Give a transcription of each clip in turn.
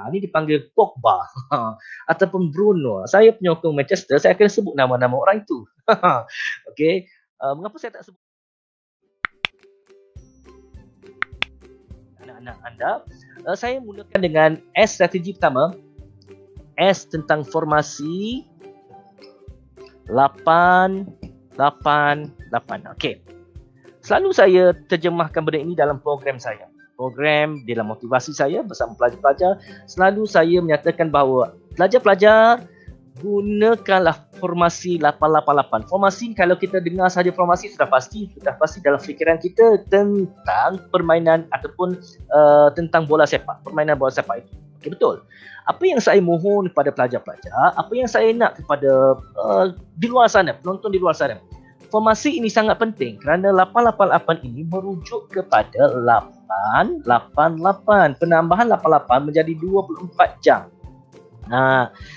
Ini dipanggil Pogba ataupun Bruno. Saya penyokong Manchester, saya akan sebut nama-nama orang itu. Okey, mengapa saya tak sebut anak-anak anda? Saya mulakan dengan S strategi pertama. S tentang formasi 8, 8, 8. Okey. Selalu saya terjemahkan benda ini dalam program saya. Program dalam motivasi saya bersama pelajar-pelajar, selalu saya menyatakan bahawa pelajar-pelajar gunakanlah formasi 888. Formasi, kalau kita dengar sahaja formasi, sudah pasti dalam fikiran kita tentang permainan ataupun tentang bola sepak, permainan bola sepak itu. Okey, betul. Apa yang saya mohon kepada pelajar-pelajar, apa yang saya nak kepada di luar sana, penonton di luar sana, formasi ini sangat penting kerana 888 ini merujuk kepada 888. Penambahan 88 menjadi 24 jam.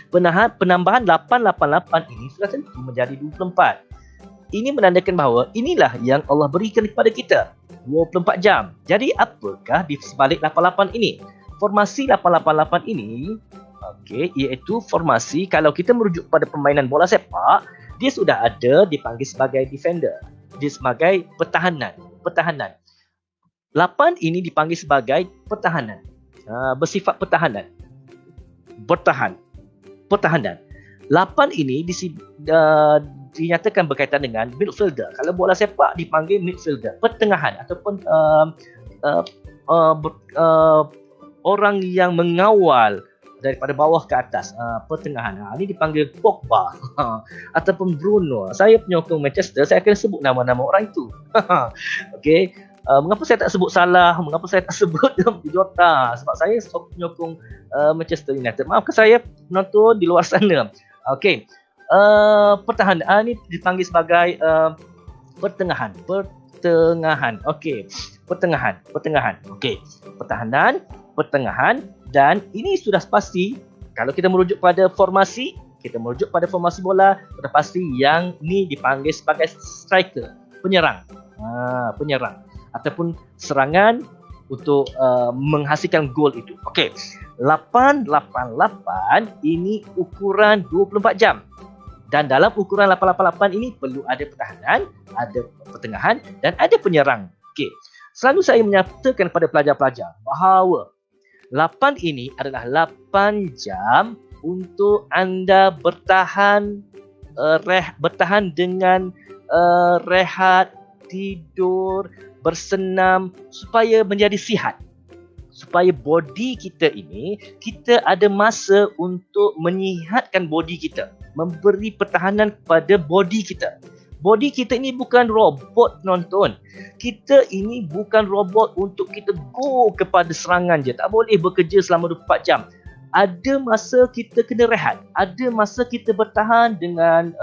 Penambahan 888 ini sudah tentu menjadi 24. Ini menandakan bahawa inilah yang Allah berikan kepada kita, 24 jam. Jadi apakah di sebalik 88 ini? Formasi 888 ini, okey, iaitu formasi kalau kita merujuk pada permainan bola sepak, dia sudah ada dipanggil sebagai defender, dia sebagai pertahanan. 8 ini dipanggil sebagai pertahanan, bersifat pertahanan. Pertahanan. 8 ini dinyatakan berkaitan dengan midfielder. Kalau bola sepak dipanggil midfielder, pertengahan ataupun orang yang mengawal daripada bawah ke atas, pertengahan. Ini dipanggil Pogba ataupun Bruno. Saya penyokong Manchester, saya akan sebut nama-nama orang itu. Okey, mengapa saya tak sebut Salah, mengapa saya tak sebut Jota? Sebab saya penyokong Manchester United. Maafkan saya penonton di luar sana. Okey, pertahanan ini dipanggil sebagai pertengahan. Okey, pertengahan. Okey, pertengahan. Dan ini sudah pasti, kalau kita merujuk pada formasi, bola, sudah pasti yang ni dipanggil sebagai striker, penyerang. Ataupun serangan untuk menghasilkan gol itu. Okey, 888 ini ukuran 24 jam. Dan dalam ukuran 888 ini perlu ada pertahanan, ada pertengahan dan ada penyerang. Okey, selalu saya menyatakan kepada pelajar-pelajar bahawa 8 ini adalah 8 jam untuk anda bertahan dengan rehat, tidur, bersenam supaya menjadi sihat. Supaya body kita ini, kita ada masa untuk menyihatkan body kita, memberi pertahanan kepada body kita. Body kita ini bukan robot, penonton. Kita ini bukan robot untuk kita go kepada serangan je. Tak boleh bekerja selama 24 jam. Ada masa kita kena rehat. Ada masa kita bertahan dengan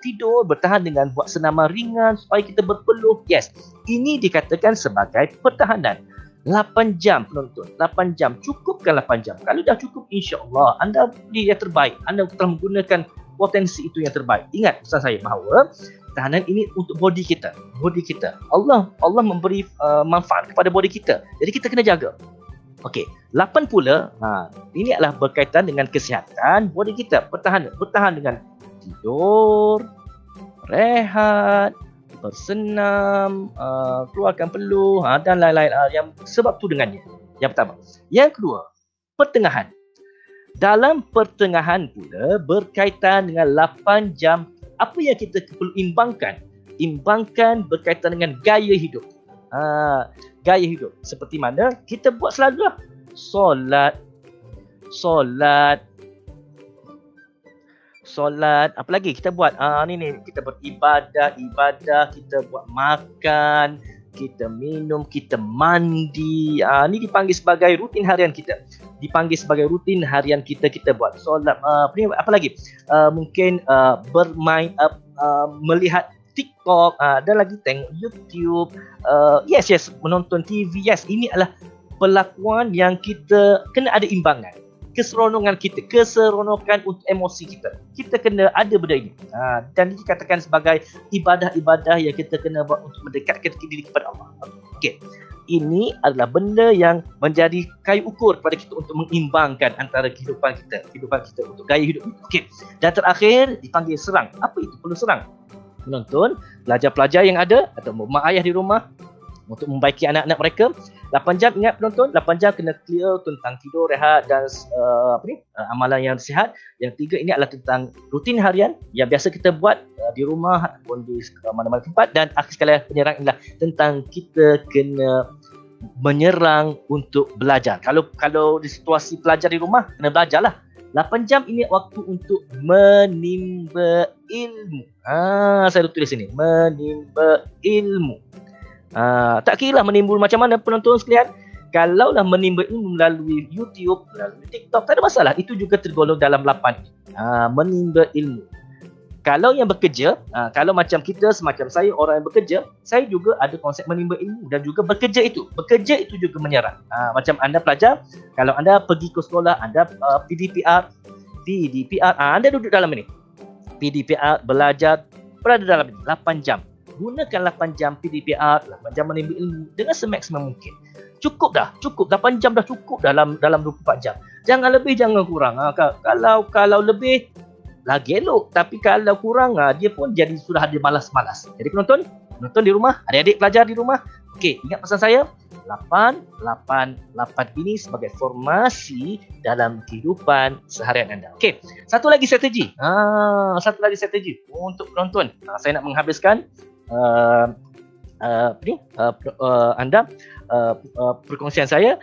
tidur, bertahan dengan buat senaman ringan supaya kita berpeluh. Yes, ini dikatakan sebagai pertahanan. 8 jam, penonton. 8 jam. Cukupkan 8 jam. Kalau dah cukup, insya-Allah anda beli yang terbaik. Anda telah menggunakan potensi itu yang terbaik. Ingat pesan saya bahawa pertahanan ini untuk body kita. Allah memberi manfaat kepada body kita. Jadi kita kena jaga. Okey, 8 pula, ini adalah berkaitan dengan kesihatan body kita. Bertahan dengan tidur, rehat, bersenam, keluarkan peluh dan lain-lain yang sebab tu dengannya. Yang pertama. Yang kedua, pertengahan. Dalam pertengahan pula berkaitan dengan 8 jam, apa yang kita perlu imbangkan? Imbangkan berkaitan dengan gaya hidup. Gaya hidup. Seperti mana kita buat selalu lah. Solat. Apa lagi kita buat? Ni kita beribadah, kita buat makan, kita minum, kita mandi. Ni dipanggil sebagai rutin harian kita. Kita buat solat. Apa lagi? Mungkin bermain, melihat TikTok, dan lagi tengok YouTube. Yes, menonton TV. Yes, ini adalah perlakuan yang kita kena ada imbangan. Keseronokan untuk emosi kita. Kita kena ada benda ini. Dan dikatakan sebagai ibadah-ibadah yang kita kena buat untuk mendekatkan diri kepada Allah. Okey. Ini adalah benda yang menjadi kayu ukur kepada kita untuk mengimbangkan antara kehidupan kita untuk gaya hidup. Okey. Dan terakhir dipanggil serang. Apa itu perlu serang? Penonton, pelajar-pelajar yang ada atau mak ayah di rumah untuk membaiki anak-anak mereka, 8 jam, ingat penonton, 8 jam kena clear tentang tidur, rehat dan amalan yang sihat. Yang 3 ini adalah tentang rutin harian yang biasa kita buat di rumah ataupun di mana-mana tempat. Dan akhir sekali penyerang adalah tentang kita kena menyerang untuk belajar. Kalau di situasi pelajar di rumah, kena belajarlah. 8 jam ini waktu untuk menimba ilmu. Saya tulis sini, menimba ilmu. Tak kira lah menimbul macam mana penonton sekalian. Kalaulah menimba ilmu melalui YouTube, melalui TikTok, tak ada masalah. Itu juga tergolong dalam 8. Menimba ilmu. Kalau yang bekerja, kalau macam kita, semacam saya, orang yang bekerja, saya juga ada konsep menimba ilmu dan juga bekerja itu. Bekerja itu juga menyerang. Macam anda pelajar, kalau anda pergi ke sekolah, anda PDPR, anda duduk dalam ini. PDPR, belajar, berada dalam ini, 8 jam. Gunakan 8 jam PDPR, 8 jam menimba ilmu dengan semaksimum mungkin. Cukup dah, 8 jam dah cukup dalam 24 jam. Jangan lebih, jangan kurang. Kalau lebih, lagi elok. Tapi kalau kurang, dia pun jadi sudah ada malas-malas. Jadi penonton di rumah, adik-adik pelajar di rumah, okey, ingat pesan saya, 8 ini sebagai formasi dalam kehidupan seharian anda. Okey, satu lagi strategi untuk penonton. Saya nak menghabiskan perkongsian saya.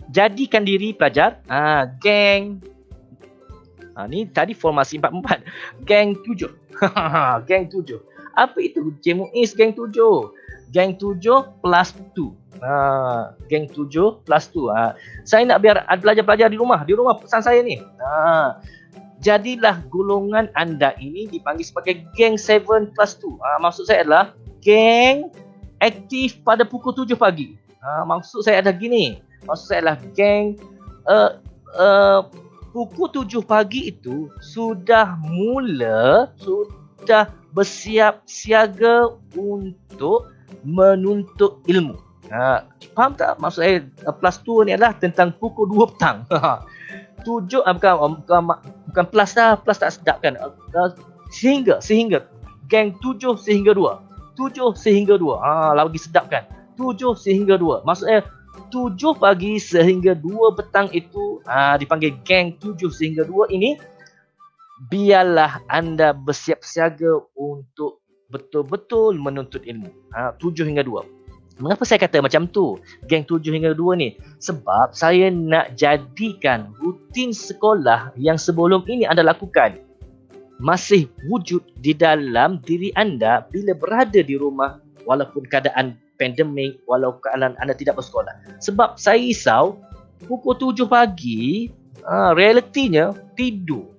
Jadikan diri pelajar geng. Ni tadi formasi 4-4. Geng 7. Geng 7. Apa itu? Cik Muiz geng 7. Geng 7 plus 2. Geng 7 plus 2. Saya nak biar pelajar-pelajar di rumah pesan saya ni. Jadilah golongan anda ini dipanggil sebagai geng 7 plus 2. Maksud saya adalah geng aktif pada pukul 7 pagi. Maksud saya adalah gini. Maksud saya adalah geng pukul 7 pagi itu sudah bersiap siaga untuk menuntut ilmu. Faham tak? Maksud saya plus 2 ni adalah tentang pukul 2 petang. 7 bukan plus dah, plus tak sedap kan. Sehingga geng 7 sehingga 2. 7 sehingga 2. Lagi sedap kan. 7 sehingga 2. Maksud saya 7 pagi sehingga 2 petang itu dipanggil geng 7 sehingga 2 ini. Biarlah anda bersiap siaga untuk betul-betul menuntut ilmu. 7 hingga 2. Mengapa saya kata macam tu? Geng 7 hingga 2 ni. Sebab saya nak jadikan rutin sekolah yang sebelum ini anda lakukan masih wujud di dalam diri anda bila berada di rumah walaupun keadaan pandemik, walaupun keadaan anda tidak bersekolah. Sebab saya risau pukul 7 pagi realitinya tidur.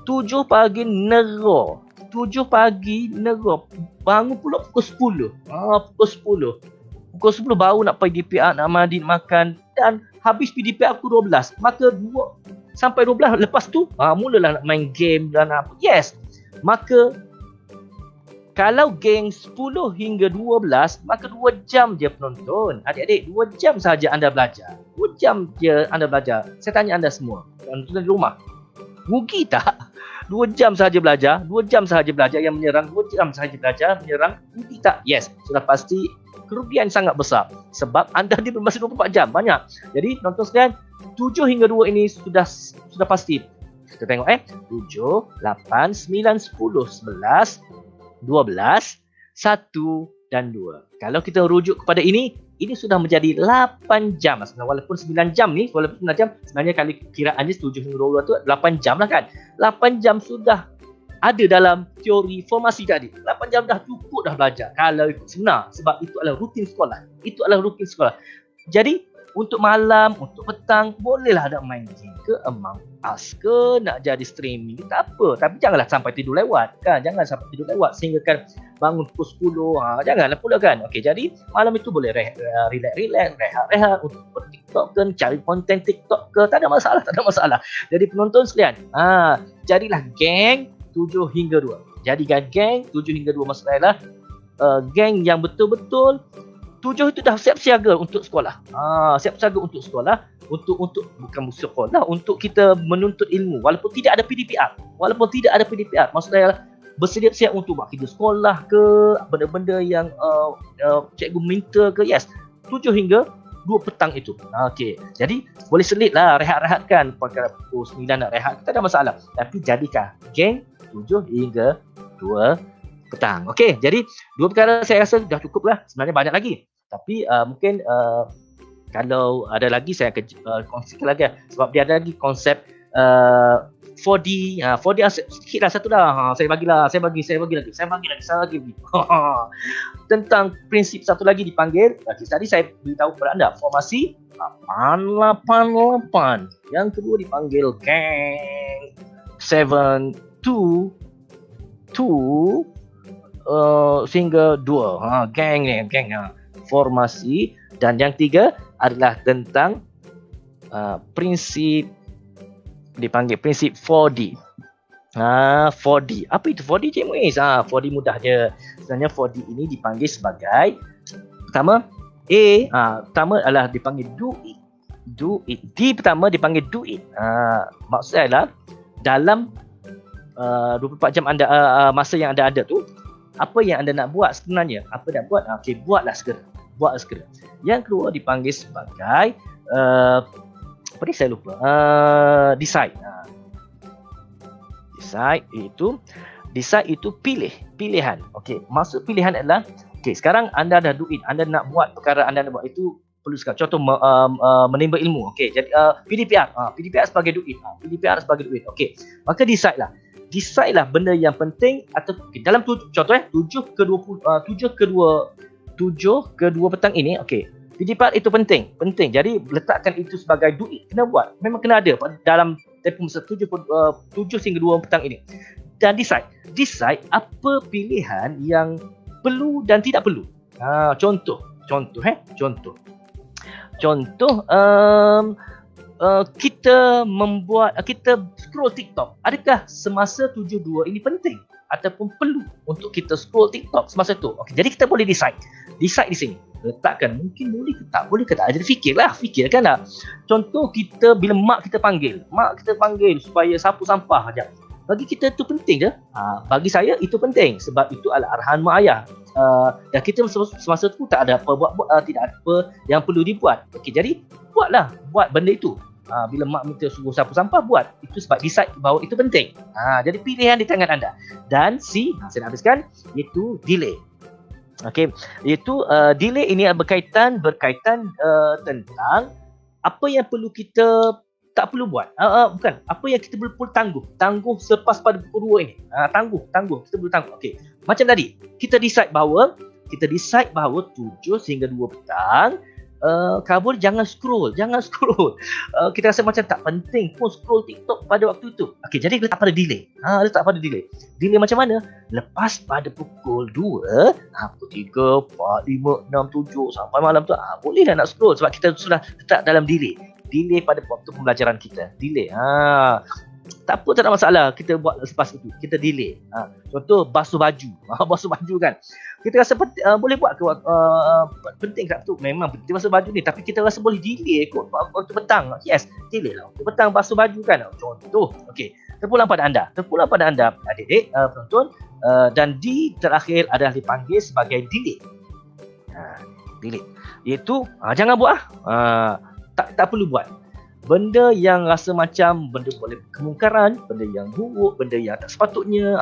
7 pagi neror. 7 pagi neror. Bangun pula pukul 10. Pukul 10 baru nak pergi DPR, nak mandi, makan dan habis PDPR pukul 12. Maka 2 sampai 12 lepas tu mulalah nak main game dan apa. Yes. Maka kalau geng 10 hingga 12, maka 2 jam je penonton. Adik-adik, 2 jam sahaja anda belajar. 2 jam je anda belajar. Saya tanya anda semua, penonton di rumah, rugi tak? 2 jam sahaja belajar, 2 jam sahaja belajar yang menyerang, 2 jam sahaja belajar menyerang, rugi tak? Yes, sudah pasti kerugian sangat besar. Sebab anda di masih 24 jam, banyak. Jadi penonton sekalian, 7 hingga 2 ini sudah pasti. Kita tengok 7, 8, 9, 10, 11, 12, 1 dan 2. Kalau kita rujuk kepada ini sudah menjadi 8 jam. Walaupun 9 jam ni, walaupun 9 jam, sebenarnya kalau kiraannya 7 hingga 22 tu 8 jam lah kan. 8 jam sudah ada dalam teori formasi tadi. 8 jam dah cukup dah belajar kalau ikut sebenar. Sebab itu adalah rutin sekolah. Jadi untuk malam, untuk petang, bolehlah nak main game ke, Among Us ke, nak jadi streaming, tak apa. Tapi janganlah sampai tidur lewat kan. Jangan sampai tidur lewat sehingga kan bangun pukul 10. Janganlah pula kan. Okey, jadi malam itu boleh relax, rehat untuk TikTok ke, cari konten TikTok ke, tak ada masalah. Jadi penonton sekalian, jadilah geng 7 hingga 2. Jadikan geng 7 hingga 2 maksudnya adalah geng yang betul-betul 7 itu dah siap siaga untuk sekolah. Siap siaga untuk sekolah, untuk bukan sekolah, untuk kita menuntut ilmu walaupun tidak ada PDPR. Maksud saya bersedia siap untuk buat kerja sekolah ke, benda-benda yang cikgu minta ke. Yes, 7 hingga 2 petang itu. Okey. Jadi boleh selitlah rehat-rehatkan. Pada pukul 9 nak rehat, tak ada masalah. Tapi jadikan geng 7 hingga 2 petang. Okey, jadi 2 perkara saya rasa dah cukup lah. Sebenarnya banyak lagi. Tapi mungkin kalau ada lagi saya akan kongsikan lagi. Sebab dia ada lagi konsep 4D. 4D sikit lah, satu dah. Saya bagi lagi. Tentang prinsip satu lagi dipanggil. Tadi saya beritahu kepada anda. Formasi 888. Yang kedua dipanggil gang 7 sehingga 2. Gang ni, formasi. Dan yang tiga adalah tentang prinsip dipanggil prinsip 4D. 4D. Apa itu 4D, Cik Muiz? 4D mudah je. Sebenarnya 4D ini dipanggil sebagai pertama pertama adalah dipanggil do it. D pertama dipanggil do it. Maksudnya adalah dalam 24 jam anda masa yang anda ada tu, apa yang anda nak buat sebenarnya? Apa nak buat? Okey, buatlah segera. Yang kedua dipanggil sebagai apa ni saya lupa. Decide. Decide itu pilihan. Okey, maksud pilihan adalah sekarang anda dah do it. Anda nak buat perkara anda nak buat itu perlu sekali. Contoh menimba ilmu. Okey, jadi PDPR. PDPR sebagai do it. Okey, maka decide lah benda yang penting atau dalam contoh 7 ke 2 petang ini. Okey, PDPR itu penting. Jadi letakkan itu sebagai do it. Kena buat. Memang kena ada dalam tempoh masa 7 hingga 2 petang ini. Dan decide apa pilihan yang perlu dan tidak perlu. Contoh kita scroll TikTok. Adakah semasa 7.2 ini penting ataupun perlu untuk kita scroll TikTok semasa tu? Okey, jadi kita boleh decide di sini. Letakkan mungkin boleh ke tak. Jadi fikirkan lah. Contoh kita bila mak kita panggil supaya sapu sampah aja. Bagi kita itu penting je. Bagi saya itu penting sebab itu adalah arahan mak ayah. Dan kita semasa tu tak ada tidak ada apa yang perlu dibuat. Okey, jadi buat benda itu. Bila mak minta suruh sapu sampah, buat. Itu sebab decide bahawa itu penting. Jadi pilihan di tangan anda. Dan saya nak habiskan, iaitu delay. Okey, iaitu delay ini berkaitan tentang apa yang perlu kita tak perlu buat. Bukan, apa yang kita perlu tangguh selepas pada pukul 2 ini. Tangguh, kita perlu tangguh. Okey, macam tadi, kita decide bahawa 7 hingga 2 petang kabur jangan scroll. Kita rasa macam tak penting pun scroll TikTok pada waktu itu. Okey, jadi letak pada delay. Delay macam mana? Lepas pada pukul 2, pukul 3, 4, 5, 6, 7 sampai malam tu bolehlah nak scroll sebab kita sudah letak dalam delay pada waktu pembelajaran kita. Tak apa, tak ada masalah kita buat selepas itu. Kita delay. Contoh basuh baju. Basuh baju kan. Kita rasa boleh buat ke penting tak tu? Memang penting basuh baju ni, tapi kita rasa boleh delay kot waktu petang. Yes, delay lah. Waktu petang basuh baju kan. Contoh. Okey. Terpulang pada anda adik-adik, penonton, dan di terakhir adalah dipanggil sebagai delay. Delay. Iaitu jangan buat tak perlu buat. Benda yang rasa macam benda boleh kemungkaran, benda yang buruk, benda yang tak sepatutnya.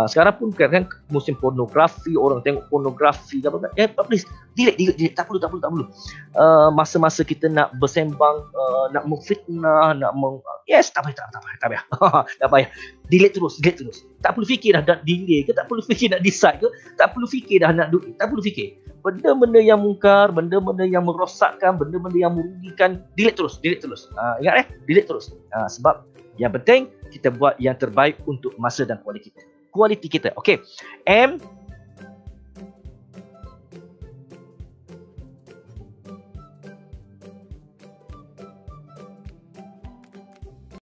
Sekarang pun kan musim pornografi, orang tengok pornografi please delete. Tak perlu. Masa-masa kita nak bersembang, nak memfitnah, tak payah. Tak payah. Delete terus. Tak perlu fikir dah nak delay ke, tak perlu fikir nak decide ke, tak perlu fikir dah nak do it, tak perlu fikir. Benda-benda yang mungkar, benda-benda yang merosakkan, benda-benda yang merugikan, delete terus. Ingat delete terus. Sebab yang penting kita buat yang terbaik untuk masa dan kualiti kita. Okey. M